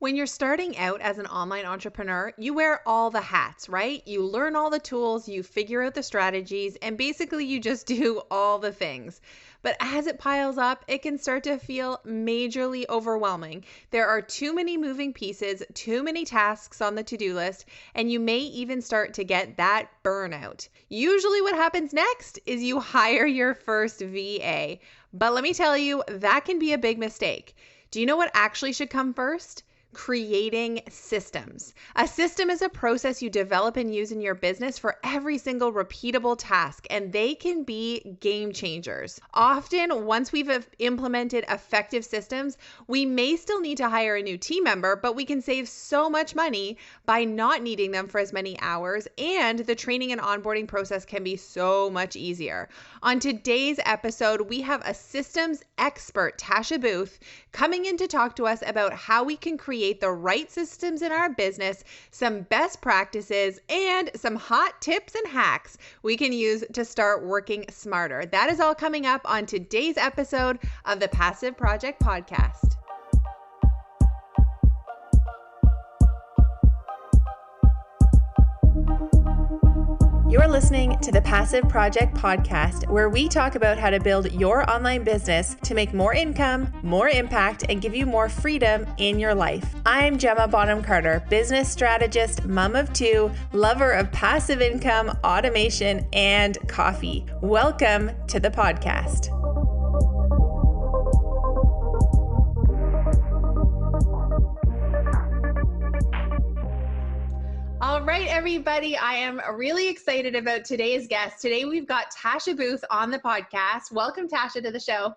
When you're starting out as an online entrepreneur, you wear all the hats, right? You learn all the tools, you figure out the strategies, and basically you just do all the things. But as it piles up, it can start to feel majorly overwhelming. There are too many moving pieces, too many tasks on the to-do list, and you may even start to get that burnout. Usually what happens next is you hire your first VA. But let me tell you, that can be a big mistake. Do you know what actually should come first? Creating systems. A system is a process you develop and use in your business for every single repeatable task, and they can be game changers. Often, once we've implemented effective systems, we may still need to hire a new team member, but we can save so much money by not needing them for as many hours, and the training and onboarding process can be so much easier. On today's episode, we have a systems expert, Tasha Booth, coming in to talk to us about how we can create the right systems in our business, some best practices, and some hot tips and hacks we can use to start working smarter. That is all coming up on today's episode of the Passive Project Podcast. You're listening to the Passive Project Podcast, where we talk about how to build your online business to make more income, more impact, and give you more freedom in your life. I'm Gemma Bonham-Carter, business strategist, mom of two, lover of passive income, automation, and coffee. Welcome to the podcast. All right, everybody. I am really excited about today's guest. Today, we've got Tasha Booth on the podcast. Welcome, Tasha, to the show.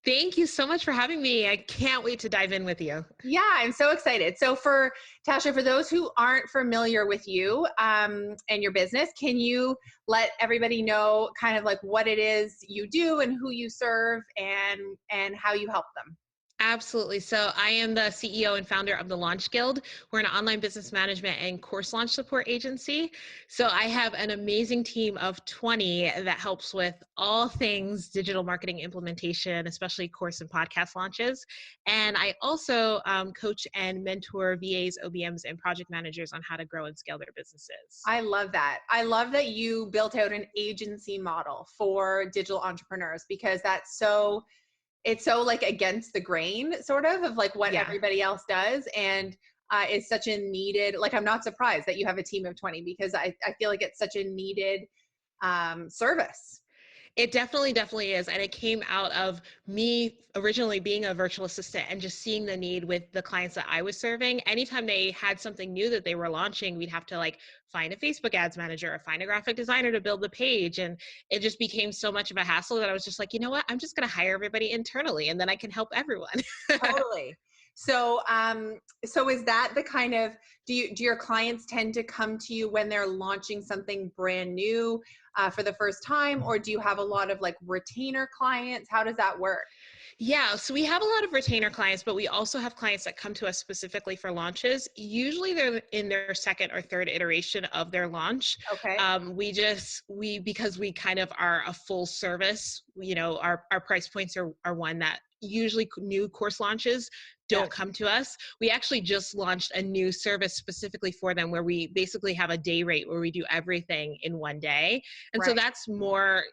Thank you so much for having me. I can't wait to dive in with you. Yeah, I'm so excited. So for Tasha, for those who aren't familiar with you and your business, can you let everybody know kind of like what it is you do and who you serve and how you help them? Absolutely. So I am the CEO and founder of the Launch Guild. We're an online business management and course launch support agency. So I have an amazing team of 20 that helps with all things digital marketing implementation, especially course and podcast launches. And I also coach and mentor VAs, OBMs, and project managers on how to grow and scale their businesses. I love that. I love that you built out an agency model for digital entrepreneurs because it's so like against the grain sort of like what everybody else does. And it's such a needed, like, I'm not surprised that you have a team of 20 because I feel like it's such a needed service. It definitely is. And it came out of me originally being a virtual assistant and just seeing the need with the clients that I was serving. Anytime they had something new that they were launching, we'd have to like find a Facebook ads manager or find a graphic designer to build the page. And it just became so much of a hassle that I was just like, you know what, I'm just going to hire everybody internally and then I can help everyone. Totally. So, so is that the kind of, do your clients tend to come to you when they're launching something brand new for the first time, or do you have a lot of like retainer clients? How does that work? Yeah, so we have a lot of retainer clients, but we also have clients that come to us specifically for launches. Usually they're in their second or third iteration of their launch. Okay. Because we kind of are a full service, you know, our price points are one that usually new course launches don't come to us. We actually just launched a new service specifically for them where we basically have a day rate where we do everything in one day. And so that's more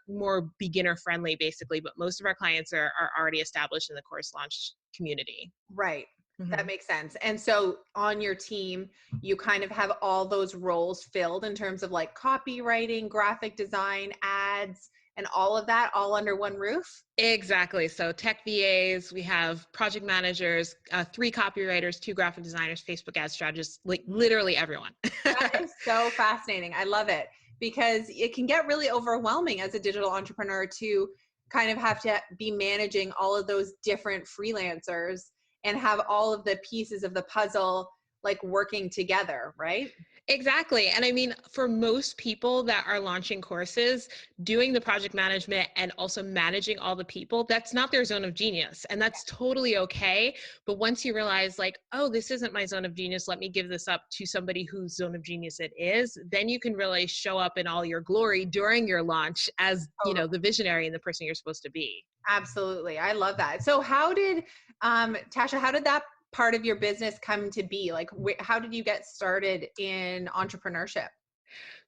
beginner friendly basically, but most of our clients are already established in the course launch community. Right. Mm-hmm. That makes sense. And so on your team, you kind of have all those roles filled in terms of like copywriting, graphic design, ads, and all of that all under one roof? Exactly. So tech VAs, we have project managers, 3 copywriters, 2 graphic designers, Facebook ad strategists, like literally everyone. That is so fascinating. I love it because it can get really overwhelming as a digital entrepreneur to kind of have to be managing all of those different freelancers and have all of the pieces of the puzzle like working together, right? Exactly. And I mean, for most people that are launching courses, doing the project management and also managing all the people, that's not their zone of genius. And that's totally okay. But once you realize like, oh, this isn't my zone of genius, let me give this up to somebody whose zone of genius it is, then you can really show up in all your glory during your launch as, you know, the visionary and the person you're supposed to be. Absolutely. I love that. So how did, Tasha, how did that part of your business come to be? Like, how did you get started in entrepreneurship?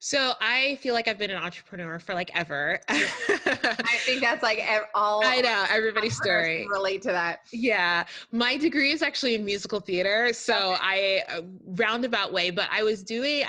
So I feel like I've been an entrepreneur for like ever. Yeah, I think that's like all I know everybody's entrepreneurs can story. relate to that. Yeah, my degree is actually in musical theater, so Okay. I roundabout way, but I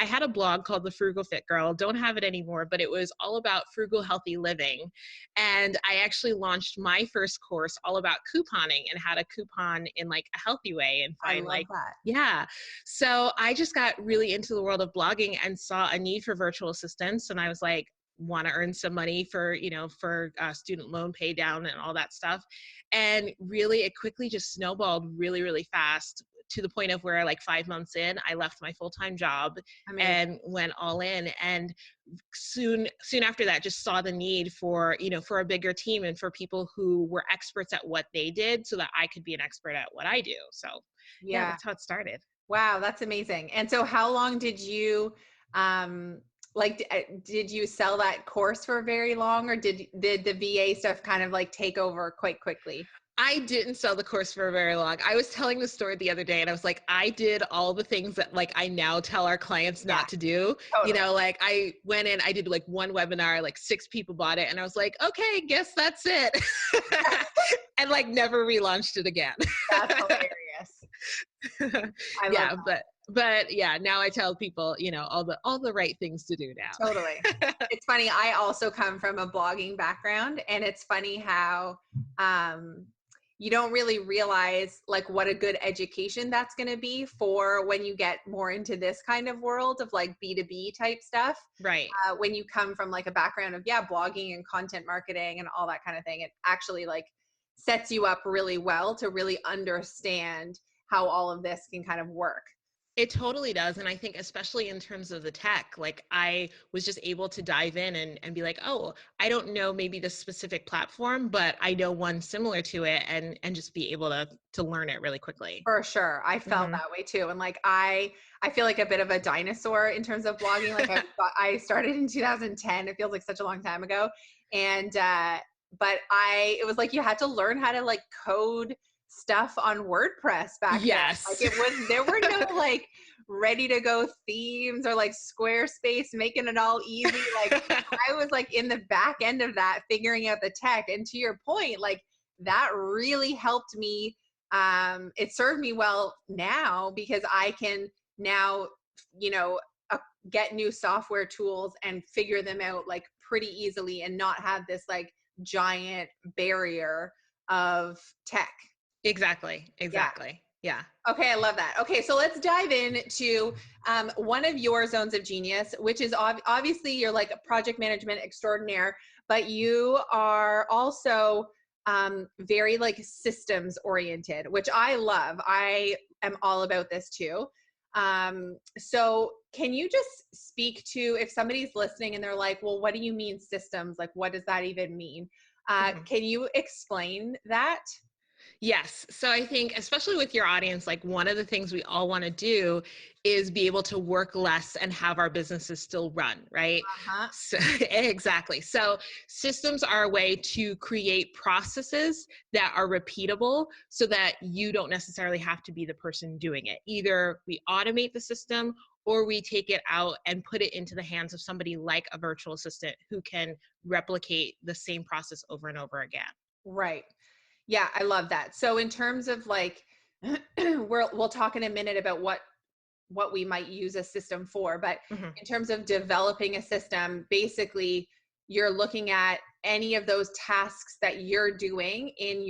had a blog called The Frugal Fit Girl. Don't have it anymore, but it was all about frugal, healthy living. And I actually launched my first course all about couponing and how to coupon in like a healthy way and I find love like, that. yeah. So I just got really into the world of blogging and saw a need for virtual assistants. And I was like, want to earn some money for, for student loan pay down and all that stuff. And really, it quickly just snowballed really, really fast to the point of where, like 5 months in, I left my full-time job Amazing. and went all in. And soon after that, just saw the need for, for a bigger team and for people who were experts at what they did so that I could be an expert at what I do. So yeah, Yeah. that's how it started. Wow, that's amazing. And so how long did you like did you sell that course for very long, or did the VA stuff kind of like take over quite quickly? I didn't sell the course for very long. I was telling the story the other day and I was like, I did all the things that like I now tell our clients Yeah, not to do. totally. Like I went in, I did like one webinar, like 6 people bought it, and I was like, okay, guess that's it. And like never relaunched it again. That's hilarious. I love Yeah, but yeah, now I tell people, all the right things to do that. Totally. now. It's funny, I also come from a blogging background, and it's funny how um you don't really realize like what a good education that's going to be for when you get more into this kind of world of like B2B type stuff. Right. When you come from like a background of blogging and content marketing and all that kind of thing, it actually like sets you up really well to really understand how all of this can kind of work. It totally does. And I think, especially in terms of the tech, like I was just able to dive in and be like, oh, I don't know maybe the specific platform, but I know one similar to it, and just be able to learn it really quickly. For sure. I felt Hmm. that way too. And like I feel like a bit of a dinosaur in terms of blogging. Like I started in 2010. It feels like such a long time ago. And but it was like you had to learn how to like code stuff on WordPress back then. Like Yes. there were no like ready to go themes or like Squarespace making it all easy. Like I was like in the back end of that figuring out the tech. And to your point, like that really helped me. It served me well now because I can now, you know, uh, get new software tools and figure them out like pretty easily and not have this like giant barrier of tech. Exactly. Yeah. Exactly. Yeah. Okay, I love that. Okay, so let's dive into one of your zones of genius, which is obviously you're like a project management extraordinaire, but you are also very like systems oriented, which I love. I am all about this too. So can you just speak to if somebody's listening and they're like, well, what do you mean systems? Like, what does that even mean? Mhm. Can you explain that? Yes. So I think, especially with your audience, like one of the things we all want to do is be able to work less and have our businesses still run, right? Uh-huh. So, exactly. So systems are a way to create processes that are repeatable so that you don't necessarily have to be the person doing it. Either we automate the system or we take it out and put it into the hands of somebody like a virtual assistant who can replicate the same process over and over again. Right. Yeah, I love that. So in terms of like we'll talk in a minute about what we might use a system for, but Mhm. in terms of developing a system, basically you're looking at any of those tasks that you're doing in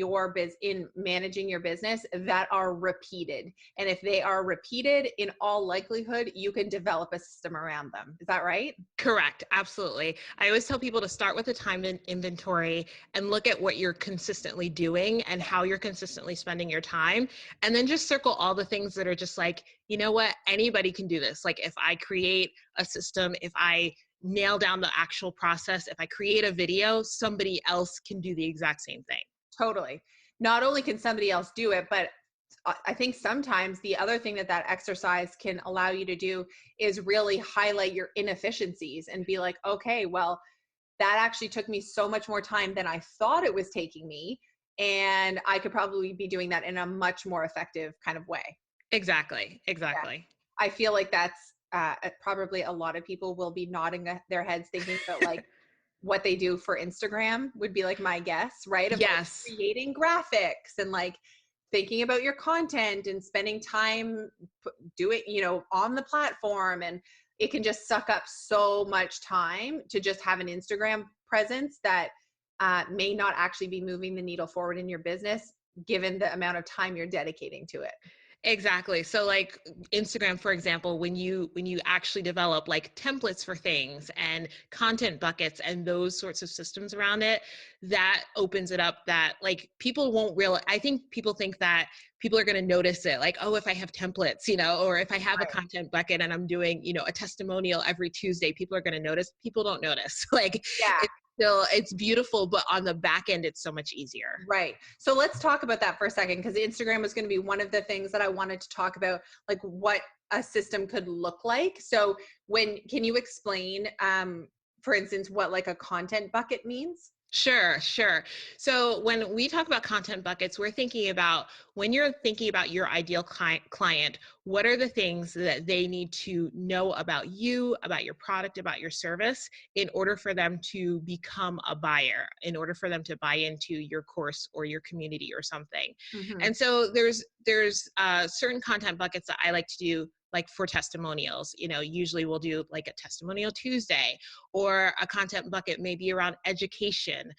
in managing your business that are repeated. And if they are repeated, in all likelihood, you can develop a system around them. Is that right? Correct. Absolutely. I always tell people to start with a time inventory and look at what you're consistently doing and how you're consistently spending your time. And then just circle all the things that are just like, you know what, anybody can do this. Like if I create a system, if I nail down the actual process, if I create a video, somebody else can do the exact same thing. Totally. Not only can somebody else do it, but I think sometimes the other thing that that exercise can allow you to do is really highlight your inefficiencies and be like, okay, well, that actually took me so much more time than I thought it was taking me. and I could probably be doing that in a much more effective kind of way. Exactly. Yeah. Exactly. I feel like that's probably a lot of people will be nodding their heads thinking about like what they do for Instagram would be like my guess, right? Of like Yes. creating graphics and like thinking about your content and spending time doing, on the platform. And it can just suck up so much time to just have an Instagram presence that may not actually be moving the needle forward in your business, given the amount of time you're dedicating to it. Exactly. So like Instagram, for example, when you actually develop like templates for things and content buckets and those sorts of systems around it, that opens it up that like people won't realize. I think people think that people are going to notice it like, oh, if I have templates, or if I have a Right. content bucket and I'm doing, a testimonial every Tuesday, people are going to notice. People don't notice. Like Yeah. it's beautiful, but on the back end, it's so much easier. Right. So let's talk about that for a second, because Instagram was going to be one of the things that I wanted to talk about, like what a system could look like. So can you explain, for instance, what like a content bucket means? Sure, sure. So when we talk about content buckets, we're thinking about when you're thinking about your ideal client, what are the things that they need to know about you, about your product, about your service in order for them to become a buyer, in order for them to buy into your course or your community or something. Hmm. And so there's certain content buckets that I like to do like for testimonials. Usually we'll do like a testimonial Tuesday, or a content bucket maybe around education,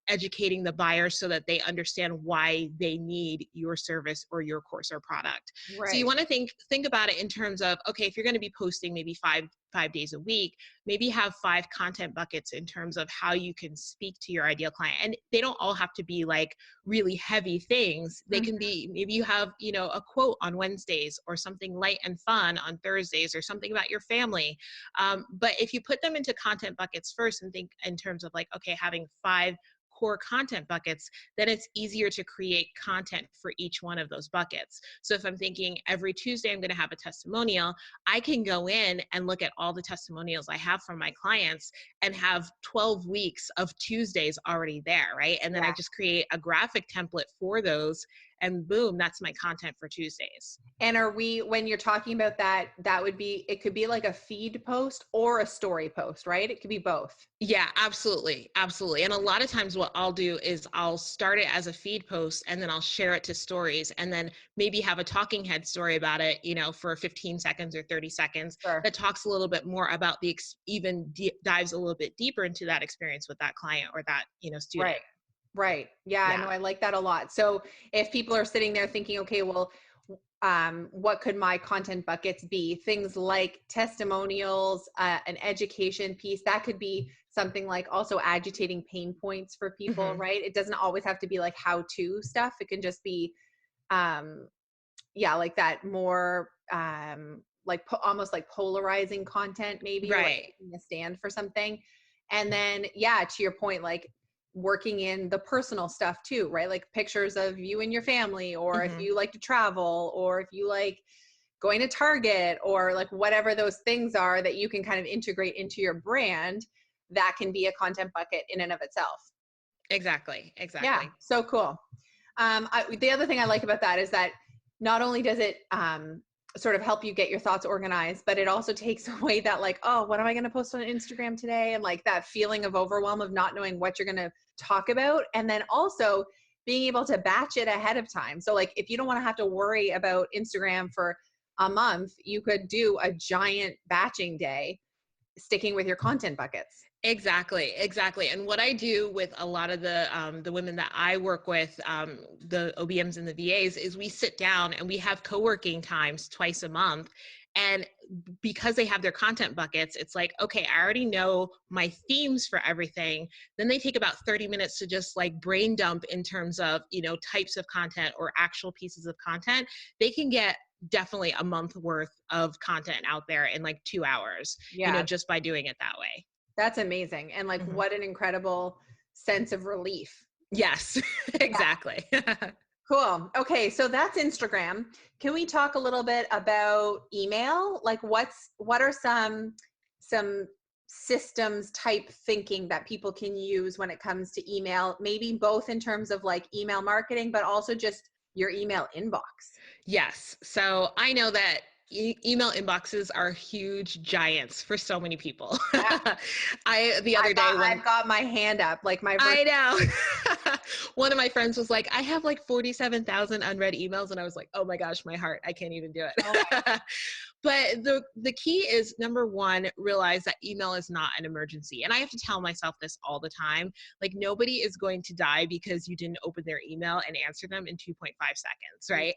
educating the buyer so that they understand why they need your service or your course or product. So you Right. want to think about it in terms of, okay, if you're going to be posting maybe five days a week, maybe have 5 content buckets in terms of how you can speak to your ideal client. And they don't all have to be like really heavy things. They Mhm. can be, maybe you have, a quote on Wednesdays or something light and fun on Thursdays or something about your family. But if you put them into content buckets first and think in terms of like, okay, having 5 core content buckets, then it's easier to create content for each one of those buckets. So if I'm thinking every Tuesday I'm going to have a testimonial, I can go in and look at all the testimonials I have from my clients and have 12 weeks of Tuesdays already there, right? And then I Yeah. just create a graphic template for those, and boom, that's my content for Tuesdays. And when you're talking about that, it could be like a feed post or a story post, right? It could be both. Yeah, absolutely. Absolutely. And a lot of times what I'll do is I'll start it as a feed post and then I'll share it to stories and then maybe have a talking head story about it, for 15 seconds or 30 seconds Sure. that talks a little bit more about dives a little bit deeper into that experience with that client or that, Right. student. Right. Yeah, I know. Yeah. I like that a lot. So if people are sitting there thinking, okay, well, what could my content buckets be? Things like testimonials, an education piece. That could be something like also agitating pain points for people, Hmm. right? It doesn't always have to be like how-to stuff. It can just be, um, yeah, like that more, like almost like polarizing content, maybe, or like Right. taking a stand for something. And then, yeah, to your point, like working in the personal stuff too, right? Like pictures of you and your family, or if Hmm. you like to travel, or if you like going to Target, or like whatever those things are that you can kind of integrate into your brand, that can be a content bucket in and of itself. Exactly. Yeah, Exactly. so cool. The other thing I like about that is that not only does it sort of help you get your thoughts organized, but it also takes away that like, oh, what am I going to post on Instagram today? And like that feeling of overwhelm of not knowing what you're going to talk about. And then also being able to batch it ahead of time. So like if you don't want to have to worry about Instagram for a month, you could do a giant batching day sticking with your content buckets. Exactly, exactly. And what I do with a lot of the women that I work with, the OBMs and the VAs, is we sit down and we have co-working times twice a month. And because they have their content buckets, it's like, okay, I already know my themes for everything. Then they take about 30 minutes to just like brain dump in terms of, types of content or actual pieces of content. They can get definitely a month worth of content out there in like 2 hours, Yeah, just by doing it that way. that's amazing. And like Mhm. what an incredible sense of relief. Yes, Yeah, exactly. cool. Okay, so that's Instagram. Can we talk a little bit about email? Like what are some systems type thinking that people can use when it comes to email, maybe both in terms of like email marketing, but also just your email inbox? Yes. So I know that email inboxes are huge giants for so many people. Yeah. The other day, I've got my hand up, like my I know. One of my friends was like, I have like 47,000 unread emails. And I was like, oh my gosh, my heart, I can't even do oh my, it. But the key is, number one, realize that email is not an emergency. And I have to tell myself this all the time. Like, nobody is going to die because you didn't open their email and answer them in 2.5 seconds, right?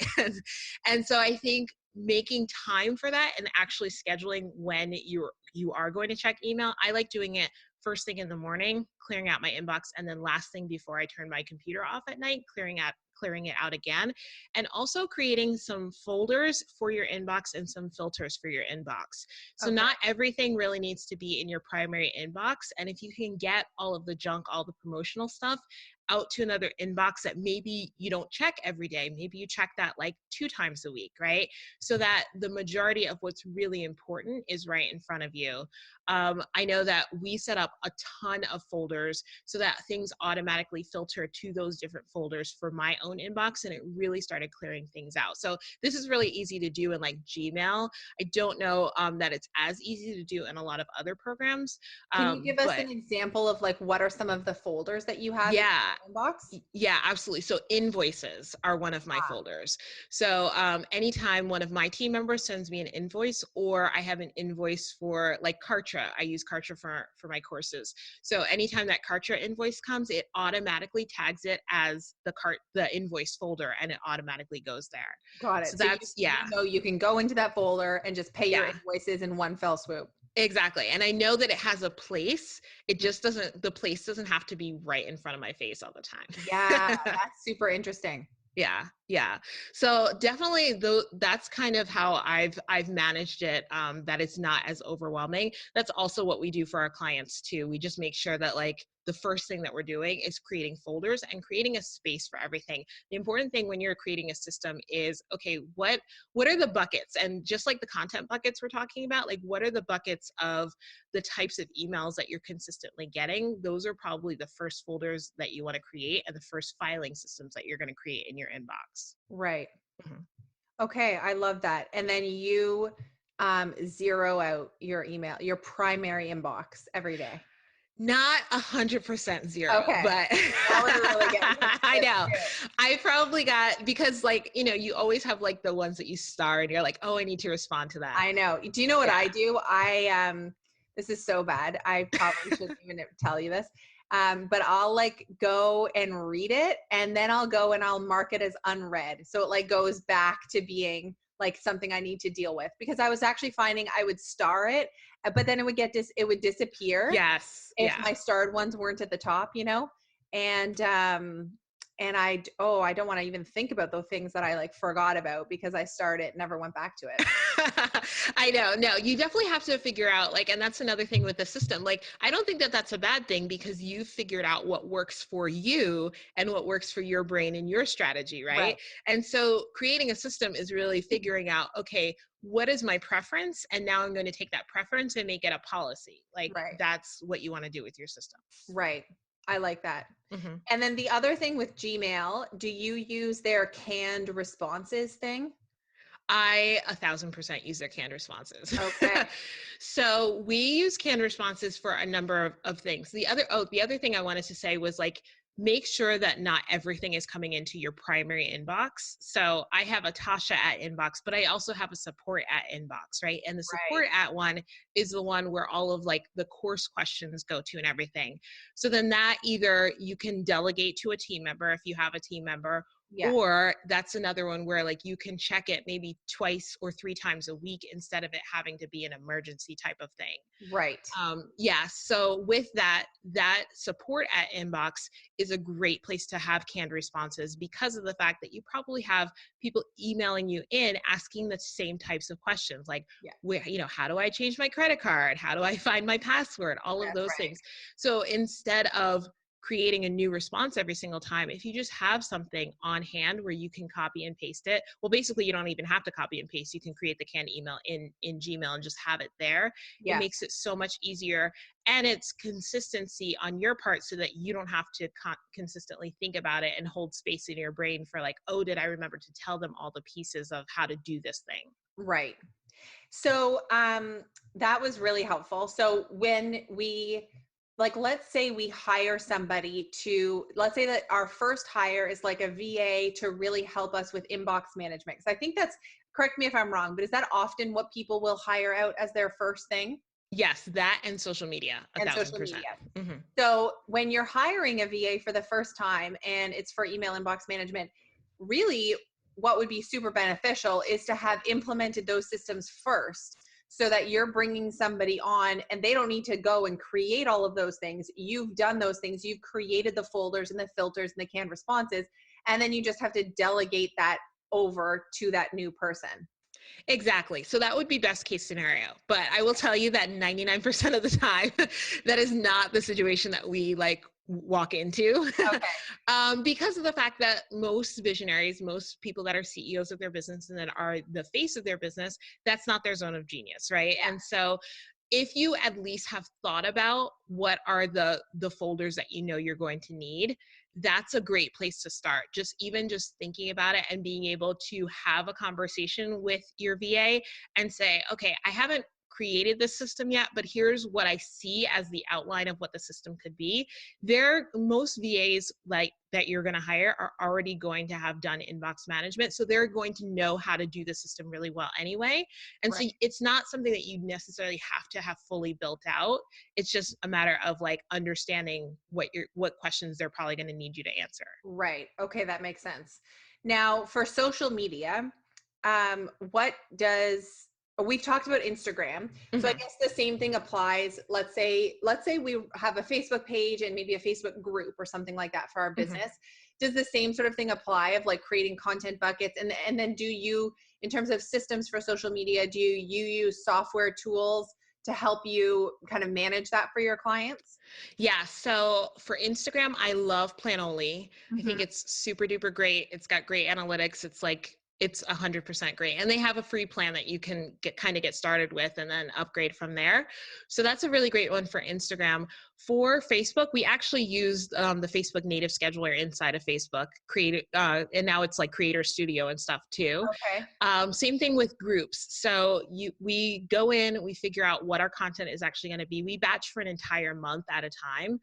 And so I think making time for that and actually scheduling when you are going to check email. I like doing it first thing in the morning, clearing out my inbox, and then last thing before I turn my computer off at night, clearing it out again, and also creating some folders for your inbox and some filters for your inbox. So okay. not everything really needs to be in your primary inbox. And if you can get all of the junk, all the promotional stuff out to another inbox that maybe you don't check every day, maybe you check that like 2 times a week, right? So that the majority of what's really important is right in front of you. I know that we set up a ton of folders so that things automatically filter to those different folders for my own inbox, and it really started clearing things out. So this is really easy to do in like Gmail. I don't know that it's as easy to do in a lot of other programs, Can you give us but an example of like what are some of the folders that you have in yeah. your inbox? Yeah, absolutely. So invoices are one of my Ah, folders. So anytime one of my team members sends me an invoice, or I have an invoice for like Kartra, I use Kartra for my courses. So anytime that Kartra invoice comes, it automatically tags it as the invoice folder, and it automatically goes there. got So it. So that's, you yeah, know you can go into that folder and just pay your yeah. invoices in one fell swoop. Exactly. And I know that it has a place. It just doesn't, the place doesn't have to be right in front of my face all the Yeah, time. that's super interesting. Yeah, yeah. So definitely though, that's kind of how I've managed it, that it's not as overwhelming. That's also what we do for our clients too. We just make sure that like the first thing that we're doing is creating folders and creating a space for everything. The important thing when you're creating a system is, okay, what are the buckets? And just like the content buckets we're talking about, like what are the buckets of the types of emails that you're consistently getting? Those are probably the first folders that you want to create, and the first filing systems that you're going to create in your inbox. Right. Mhm. Okay, I love that. And then you zero out your email, your primary inbox every day. Not 100% zero, Okay. but Now we're really getting into I it. know I probably got, because like, you always have like the ones that you star and you're like, oh, I need to respond to that. I know. Do you know what Yeah. I do? This is so bad. I probably shouldn't even tell you this. But I'll like go and read it, and then I'll go and I'll mark it as unread. So it like goes back to being like something I need to deal with, because I was actually finding I would star it, but then it would disappear Yes. if Yeah. my starred ones weren't at the top, you know? And I don't want to even think about the things that I like forgot about because I started it, never went back to it. I know. No, you definitely have to figure out like, and that's another thing with the system. Like, I don't think that that's a bad thing, because you figured out what works for you and what works for your brain and your strategy, right? Right. And so creating a system is really figuring out, okay, what is my preference? And now I'm going to take that preference and make it a policy. Like, Right. that's what you want to do with your system. Right. I like that. Mhm. And then the other thing with Gmail, do you use their canned responses thing? I 1,000% use their canned responses. Okay. So we use canned responses for a number of things. The other thing I wanted to say was like, make sure that not everything is coming into your primary inbox. So I have a Tasha at inbox, but I also have a support at inbox, right? And the Right. support at one is the one where all of like the course questions go to and everything. So then that either you can delegate to a team member if you have a team member, Yeah. or that's another one where like you can check it maybe twice or 3 times a week instead of it having to be an emergency type of thing. Right. Yeah, so with that support at inbox is a great place to have canned responses, because of the fact that you probably have people emailing you in asking the same types of questions, like, Yeah. where, how do I change my credit card, how do I find my password, all of That's those right. things. So instead of creating a new response every single time, if you just have something on hand where you can copy and paste it, well, basically you don't even have to copy and paste. You can create the canned email in Gmail and just have it there. It Yes. makes it so much easier, and it's consistency on your part so that you don't have to consistently think about it and hold space in your brain for like, oh, did I remember to tell them all the pieces of how to do this thing? Right. So that was really helpful. So when we, like, let's say we hire somebody to, let's say that our first hire is like a VA to really help us with inbox management. Because I think that's, correct me if I'm wrong, but is that often what people will hire out as their first thing? Yes, that and social media, a And thousand social percent. media. Mm-hmm. So when you're hiring a VA for the first time and it's for email inbox management, really what would be super beneficial is to have implemented those systems first so that you're bringing somebody on and they don't need to go and create all of those things. You've done those things. You've created the folders and the filters and the canned responses. And then you just have to delegate that over to that new person. Exactly. So that would be best case scenario. But I will tell you that 99% of the time, that is not the situation that we like walk into. Okay. Because of the fact that most visionaries, most people that are CEOs of their business and that are the face of their business, that's not their zone of genius, right? Yeah. And so if you at least have thought about what are the folders that you know you're going to need, that's a great place to start. Just even just thinking about it and being able to have a conversation with your VA and say, okay, I haven't created this system yet, but here's what I see as the outline of what the system could be. Most VAs like that you're going to hire are already going to have done inbox management. So they're going to know how to do the system really well anyway. And so Right. it's not something that you necessarily have to have fully built out. It's just a matter of like understanding what questions they're probably going to need you to answer. Right. Okay, that makes sense. Now, for social media, what does we've talked about Instagram. So I Mhm. guess the same thing applies. Let's say we have a Facebook page and maybe a Facebook group or something like that for our Mhm. business. Does the same sort of thing apply of like creating content buckets and then do you, in terms of systems for social media, do you use software tools to help you kind of manage that for your clients? Yeah. So for Instagram, I love Planoly. I think Mhm. it's super duper great. It's got great analytics. It's 100% great. And they have a free plan that you can get started with and then upgrade from there. So that's a really great one for Instagram. For Facebook, we actually used the Facebook native scheduler inside of Facebook, and now it's like Creator Studio and stuff too. Okay. Same thing with groups. So we go in, we figure out what our content is actually going to be. We batch for an entire month at a time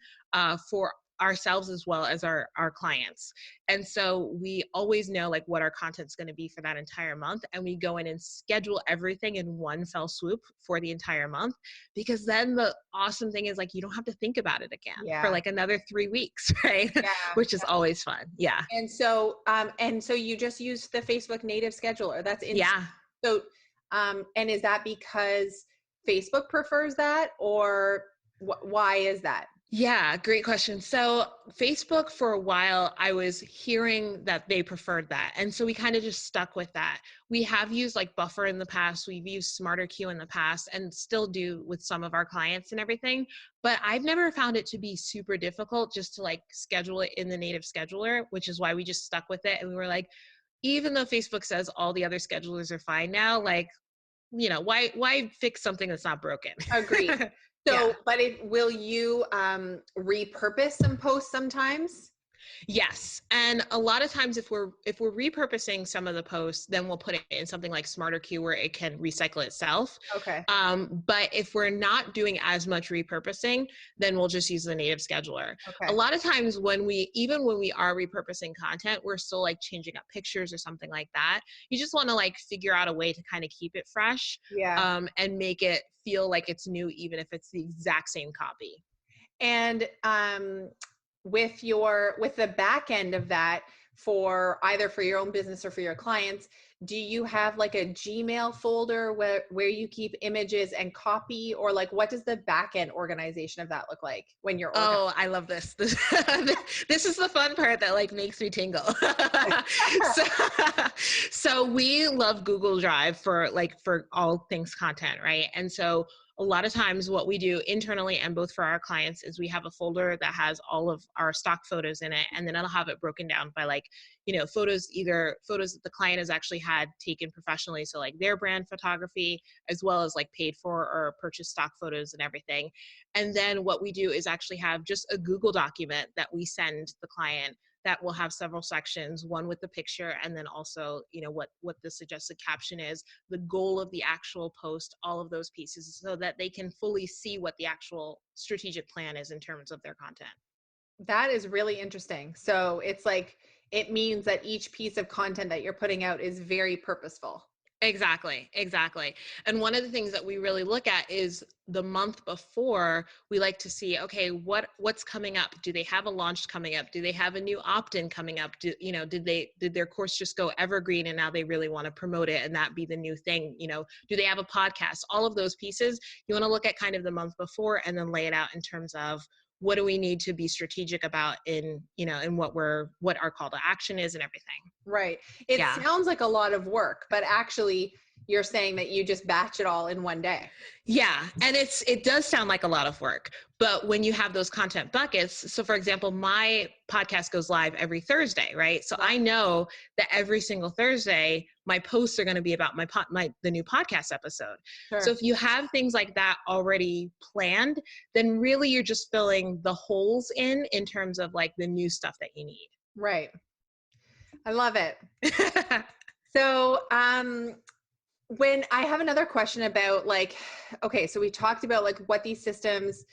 for ourselves as well as our clients. And so we always know like what our content's going to be for that entire month. And we go in and schedule everything in one fell swoop for the entire month, because then the awesome thing is like you don't have to think about it again for Yeah. like another 3 weeks, right? Yeah. Which is always fun. Yeah. And so you just use the Facebook native scheduler. That's in Yeah. so and is that because Facebook prefers that or why is that? Yeah, great question. So, Facebook, for a while, I was hearing that they preferred that. And so we kind of just stuck with that. We have used like Buffer in the past, we've used Smarter Queue in the past, and still do with some of our clients and everything. But I've never found it to be super difficult just to like schedule it in the native scheduler, which is why we just stuck with it. And we were like, even though Facebook says all the other schedulers are fine now, like, why fix something that's not broken? Agreed. Yeah. So, but will you repurpose some posts sometimes? Yes. And a lot of times if we're repurposing some of the posts, then we'll put it in something like Smarter Queue where it can recycle itself. Okay. But if we're not doing as much repurposing, then we'll just use the native scheduler. A Okay. lot of times even when we are repurposing content, we're still like changing up pictures or something like that. You just want to like figure out a way to kind of keep it fresh, Yeah. and make it feel like it's new, even if it's the exact same copy. And with the back end of that for either for your own business or for your clients, do you have like a Gmail folder where you keep images and copy, or like what does the back end organization of that look like when you're organized? Oh, I love this. This is the fun part that like makes me tingle. so, so we love Google Drive for all things content, right? And so a lot of times what we do internally and both for our clients is we have a folder that has all of our stock photos in it. And then I'll have it broken down by like, photos, either photos that the client has actually had taken professionally. So like their brand photography, as well as like paid for or purchased stock photos and everything. And then what we do is actually have just a Google document that we send the client that will have several sections, one with the picture, and then also, what the suggested caption is, the goal of the actual post, all of those pieces, so that they can fully see what the actual strategic plan is in terms of their content. That is really interesting. So it's like, it means that each piece of content that you're putting out is very purposeful. Exactly, exactly. And one of the things that we really look at is the month before. We like to see, okay, what's coming up? Do they have a launch coming up? Do they have a new opt-in coming up? Did their course just go evergreen and now they really want to promote it and that be the new thing? Do they have a podcast? All of those pieces, you want to look at kind of the month before and then lay it out in terms of what do we need to be strategic about in what our call to action is and everything. Right. It Yeah. sounds like a lot of work, but actually you're saying that you just batch it all in one day. Yeah. And it does sound like a lot of work, but when you have those content buckets, so for example, my podcast goes live every Thursday, right? So I know that every single Thursday, my posts are going to be about the new podcast episode. Sure. So if you have things like that already planned, then really you're just filling the holes in terms of like the new stuff that you need. Right. I love it. So, when I have another question about like, okay, so we talked about like what these systems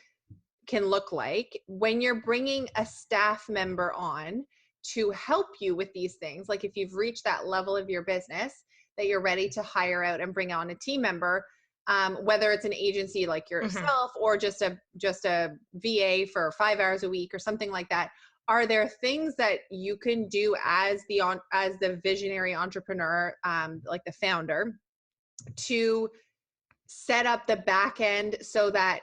can look like when you're bringing a staff member on to help you with these things. Like if you've reached that level of your business that you're ready to hire out and bring on a team member, whether it's an agency like yourself or just a VA for 5 hours a week or something like that. Are there things that you can do as the visionary entrepreneur, like the founder, to set up the back end so that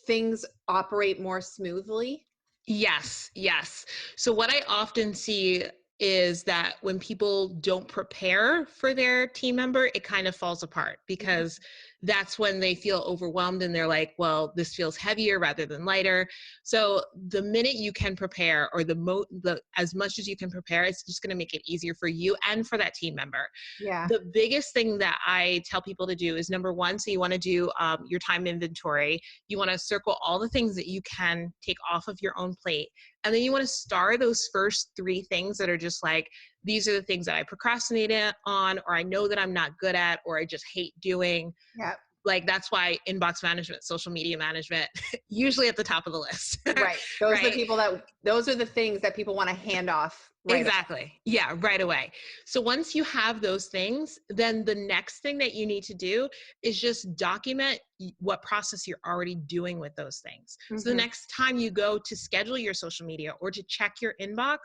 things operate more smoothly? Yes, yes. So what I often see is that when people don't prepare for their team member, it kind of falls apart because that's when they feel overwhelmed and they're like, well, this feels heavier rather than lighter. So the minute you can prepare, or the as much as you can prepare, it's just going to make it easier for you and for that team member. Yeah. The biggest thing that I tell people to do is number one, so you want to do your time inventory. You want to circle all the things that you can take off of your own plate. And then you want to star those first 3 things that are just like, these are the things that I procrastinated on, or I know that I'm not good at, or I just hate doing. Yeah. Like that's why inbox management, social media management, usually at the top of the list. Right. Those Right? are the people those are the things that people want to hand off right Exactly. away. Yeah, right away. So once you have those things, then the next thing that you need to do is just document what process you're already doing with those things. So the next time you go to schedule your social media or to check your inbox,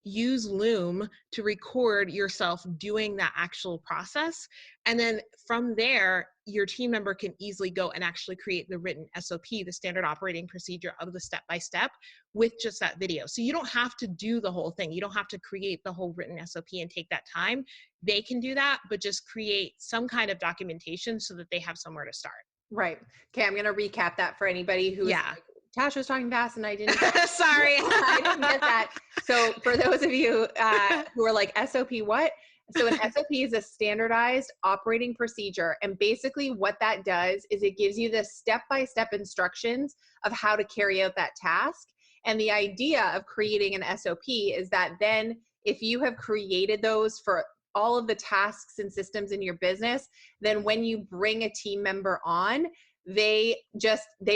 use Loom to record yourself doing that actual process. And then from there, your team member can easily go and actually create the written SOP, the standard operating procedure of the step-by-step with just that video. So you don't have to do the whole thing. You don't have to create the whole written SOP and take that time. They can do that, but just create some kind of documentation so that they have somewhere to start. Right. Okay, I'm going to recap that for anybody who's Yeah. like, Tasha was talking fast and I didn't Sorry. I didn't get that. So for those of you who are like, SOP what? So an SOP is a standardized operating procedure. And basically what that does is it gives you the step-by-step instructions of how to carry out that task. And the idea of creating an SOP is that then if you have created those for all of the tasks and systems in your business, then when you bring a team member on, they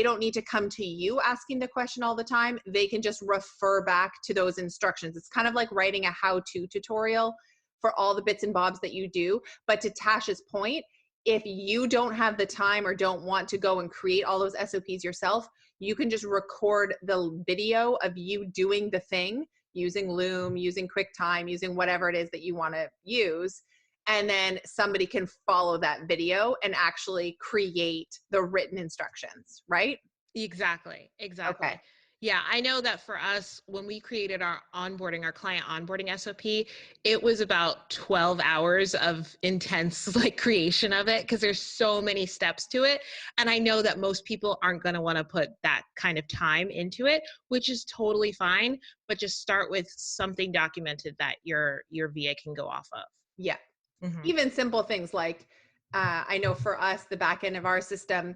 don't need to come to you asking the question all the time. They can just refer back to those instructions. It's kind of like writing a how-to tutorial for all the bits and bobs that you do. But to Tasha's point, if you don't have the time or don't want to go and create all those SOPs yourself, you can just record the video of you doing the thing using Loom, using QuickTime, using whatever it is that you want to use. And then somebody can follow that video and actually create the written instructions, right? Exactly. Okay. Yeah, I know that for us, when we created our client onboarding SOP, it was about 12 hours of intense like creation of it because there's so many steps to it. And I know that most people aren't going to want to put that kind of time into it, which is totally fine, but just start with something documented that your VA can go off of. Yeah. Mm-hmm. Even simple things like I know for us, the back end of our system,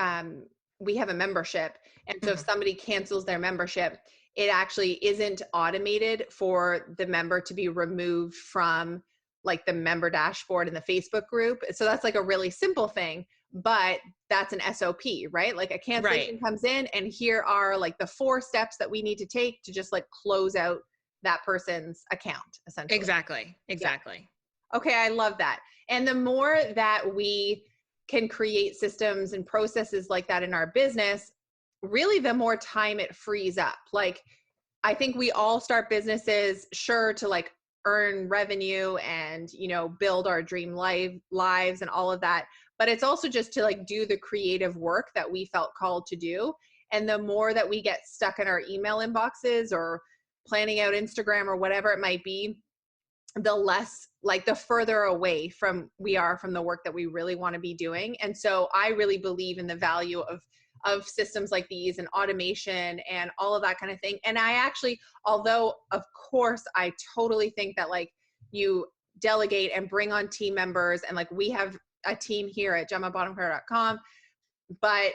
um, we have a membership. And so if Mm-hmm. somebody cancels their membership, it actually isn't automated for the member to be removed from like the member dashboard in the Facebook group. So that's like a really simple thing, but that's an SOP, right? Like a Right. cancellation comes in and here are like the 4 steps that we need to take to just like close out that person's account essentially. Exactly. Yeah. Exactly. Okay, I love that. And the more that we can create systems and processes like that in our business, really the more time it frees up. Like I think we all start businesses sure to like earn revenue and, you know, build our dream lives and all of that, but it's also just to like do the creative work that we felt called to do. And the more that we get stuck in our email inboxes or planning out Instagram or whatever it might be, the less like the further away from we are from the work that we really want to be doing. And so I really believe in the value of systems like these and automation and all of that kind of thing. And I actually, although of course I totally think that like you delegate and bring on team members, and like we have a team here at GemmaBonham-Carter.com, but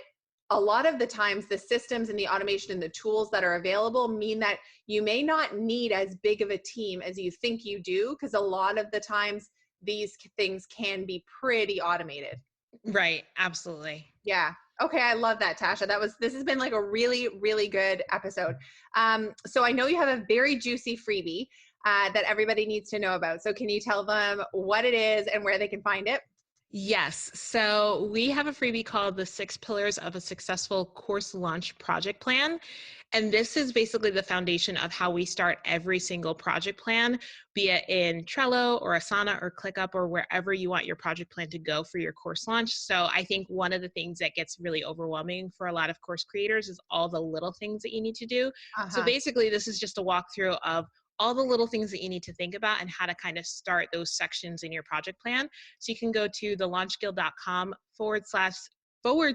a lot of the times the systems and the automation and the tools that are available mean that you may not need as big of a team as you think you do, because a lot of the times these things can be pretty automated. Right. Absolutely. Yeah. Okay, I love that, Tasha. This has been like a really, really good episode. So I know you have a very juicy freebie that everybody needs to know about. So can you tell them what it is and where they can find it? Yes. So we have a freebie called the 6 Pillars of a Successful Course Launch Project Plan. And this is basically the foundation of how we start every single project plan, be it in Trello or Asana or ClickUp or wherever you want your project plan to go for your course launch. So I think one of the things that gets really overwhelming for a lot of course creators is all the little things that you need to do. So Uh-huh. basically, this is just a walkthrough of all the little things that you need to think about and how to kind of start those sections in your project plan. So you can go to thelaunchguild.com/forward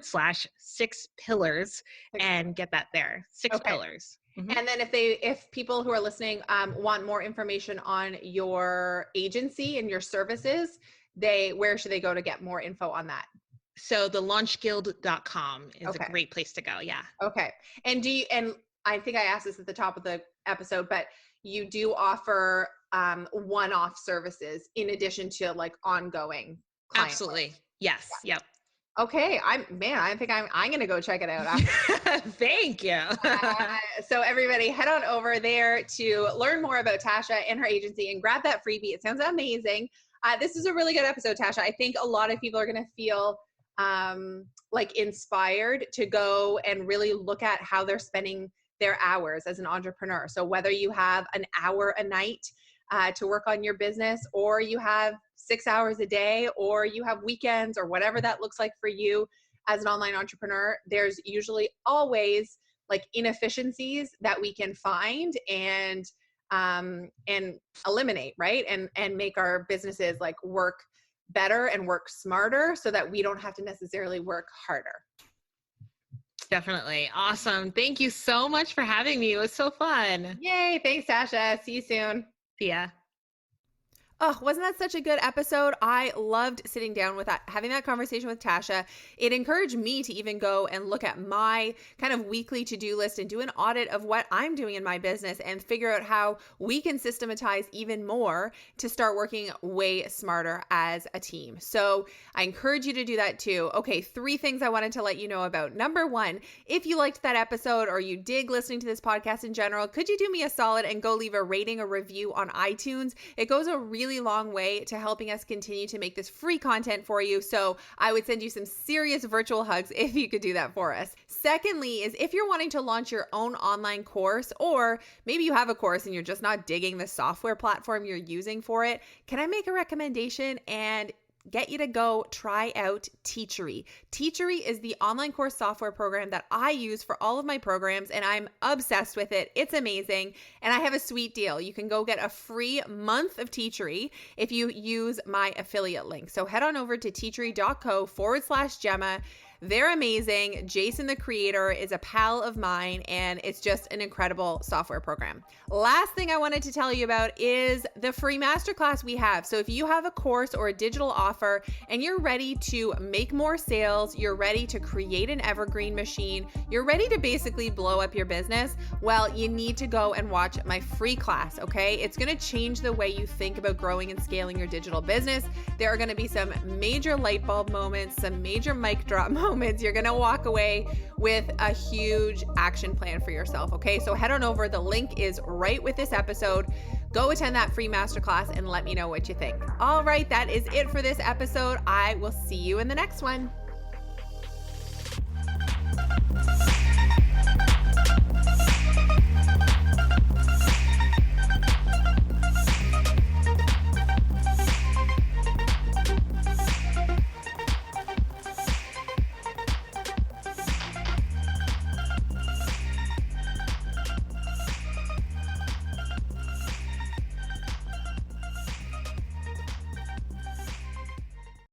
slash 6 pillars and get that there. Six Okay. pillars. Mm-hmm. And then if people who are listening want more information on your agency and your services, where should they go to get more info on that? So thelaunchguild.com is a Okay. great place to go. Yeah. Okay. And I think I asked this at the top of the episode, but you do offer one-off services in addition to like ongoing client work. Absolutely. Yes. Yep. Okay. I think I'm going to go check it out after. Thank you. So everybody head on over there to learn more about Tasha and her agency and grab that freebie. It sounds amazing. This is a really good episode, Tasha. I think a lot of people are going to feel like inspired to go and really look at how they're spending their hours as an entrepreneur. So whether you have an hour a night to work on your business, or you have 6 hours a day, or you have weekends, or whatever that looks like for you as an online entrepreneur, there's usually always like inefficiencies that we can find and eliminate, right? And make our businesses like work better and work smarter so that we don't have to necessarily work harder. Definitely. Awesome. Thank you so much for having me. It was so fun. Yay. Thanks, Tasha. See you soon. See ya. Oh, wasn't that such a good episode? I loved sitting down with that, having that conversation with Tasha. It encouraged me to even go and look at my kind of weekly to-do list and do an audit of what I'm doing in my business and figure out how we can systematize even more to start working way smarter as a team. So I encourage you to do that too. Okay, 3 things I wanted to let you know about. Number 1, if you liked that episode or you dig listening to this podcast in general, could you do me a solid and go leave a rating or review on iTunes? It goes a really long way to helping us continue to make this free content for you. So I would send you some serious virtual hugs if you could do that for us. Secondly, is if you're wanting to launch your own online course, or maybe you have a course and you're just not digging the software platform you're using for it, can I make a recommendation? And get you to go try out Teachery. Teachery is the online course software program that I use for all of my programs, and I'm obsessed with it. It's amazing. And I have a sweet deal. You can go get a free month of Teachery if you use my affiliate link. So head on over to teachery.co/Gemma. They're amazing. Jason, the creator, is a pal of mine, and it's just an incredible software program. Last thing I wanted to tell you about is the free masterclass we have. So if you have a course or a digital offer and you're ready to make more sales, you're ready to create an evergreen machine, you're ready to basically blow up your business, well, you need to go and watch my free class, okay? It's going to change the way you think about growing and scaling your digital business. There are going to be some major light bulb moments, some major mic drop moments. You're going to walk away with a huge action plan for yourself. Okay. So head on over. The link is right with this episode. Go attend that free masterclass and let me know what you think. All right. That is it for this episode. I will see you in the next one.